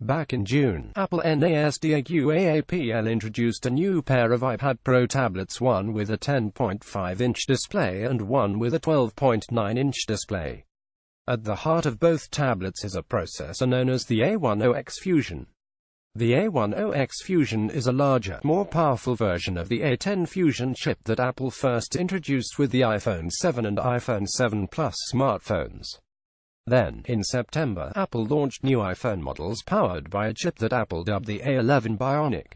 Back in June, Apple NASDAQAAPL introduced a new pair of iPad Pro tablets, one with a 10.5-inch display and one with a 12.9-inch display. At the heart of both tablets is a processor known as the A10X Fusion. The A10X Fusion is a larger, more powerful version of the A10 Fusion chip that Apple first introduced with the iPhone 7 and iPhone 7 Plus smartphones. Then, in September, Apple launched new iPhone models powered by a chip that Apple dubbed the A11 Bionic.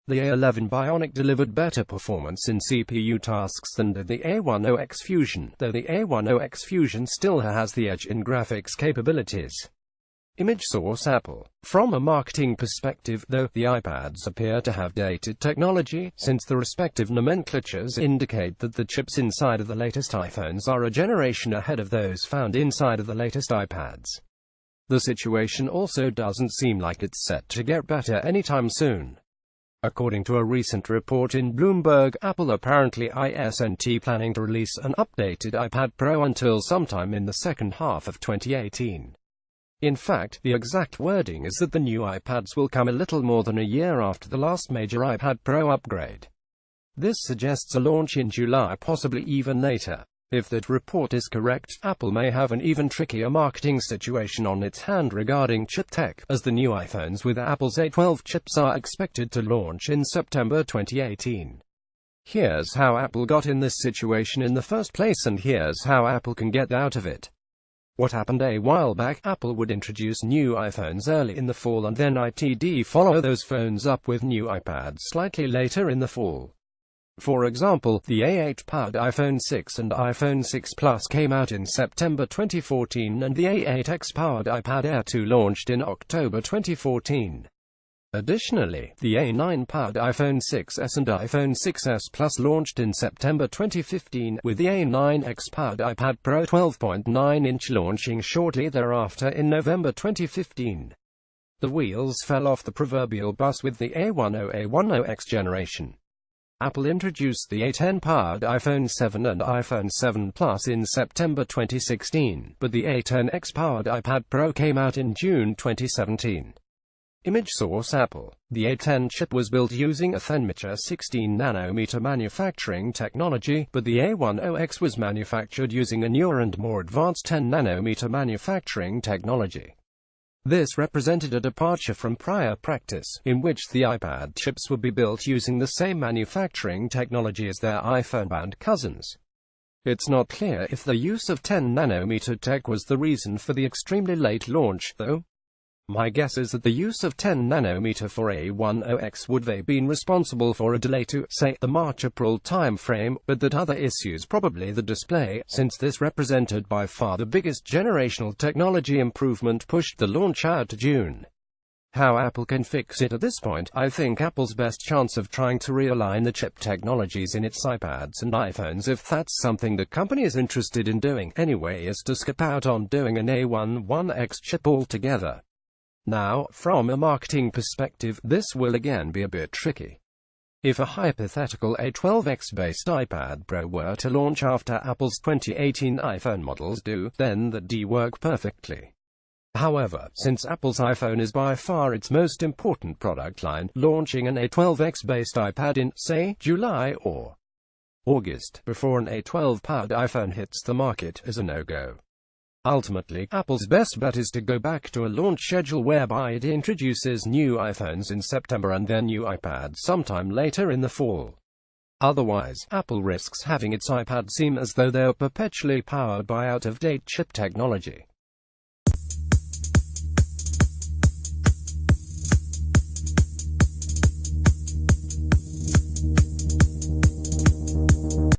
The A11 Bionic delivered better performance in CPU tasks than did the A10X Fusion, though the A10X Fusion still has the edge in graphics capabilities. Image source Apple. From a marketing perspective, though, the iPads appear to have dated technology, since the respective nomenclatures indicate that the chips inside of the latest iPhones are a generation ahead of those found inside of the latest iPads. The situation also doesn't seem like it's set to get better anytime soon. According to a recent report in Bloomberg, Apple apparently isn't planning to release an updated iPad Pro until sometime in the second half of 2018. In fact, the exact wording is that the new iPads will come a little more than a year after the last major iPad Pro upgrade. This suggests a launch in July, possibly even later. If that report is correct, Apple may have an even trickier marketing situation on its hand regarding chip tech, as the new iPhones with Apple's A12 chips are expected to launch in September 2018. Here's how Apple got in this situation in the first place, and here's how Apple can get out of it. What happened a while back, Apple would introduce new iPhones early in the fall and then it'd follow those phones up with new iPads slightly later in the fall. For example, the A8-powered iPhone 6 and iPhone 6 Plus came out in September 2014 and the A8X-powered iPad Air 2 launched in October 2014. Additionally, the A9-powered iPhone 6s and iPhone 6s Plus launched in September 2015, with the A9X-powered iPad Pro 12.9-inch launching shortly thereafter in November 2015. The wheels fell off the proverbial bus with the A10X generation. Apple introduced the A10-powered iPhone 7 and iPhone 7 Plus in September 2016, but the A10X-powered iPad Pro came out in June 2017. Image source Apple. The A10 chip was built using a thinner 16nm manufacturing technology, but the A10X was manufactured using a newer and more advanced 10nm manufacturing technology. This represented a departure from prior practice, in which the iPad chips would be built using the same manufacturing technology as their iPhone-bound cousins. It's not clear if the use of 10nm tech was the reason for the extremely late launch, though. My guess is that the use of 10nm for A10X would have been responsible for a delay to, say, the March-April timeframe, but that other issues, probably the display, since this represented by far the biggest generational technology improvement, pushed the launch out to June. How Apple can fix it at this point? I think Apple's best chance of trying to realign the chip technologies in its iPads and iPhones, if that's something the company is interested in doing anyway, is to skip out on doing an A11X chip altogether. Now, from a marketing perspective, this will again be a bit tricky. If a hypothetical A12X-based iPad Pro were to launch after Apple's 2018 iPhone models do, then that'd work perfectly. However, since Apple's iPhone is by far its most important product line, launching an A12X-based iPad in, say, July or August, before an A12-powered iPhone hits the market, is a no-go. Ultimately, Apple's best bet is to go back to a launch schedule whereby it introduces new iPhones in September and then new iPads sometime later in the fall. Otherwise, Apple risks having its iPad seem as though they are perpetually powered by out-of-date chip technology.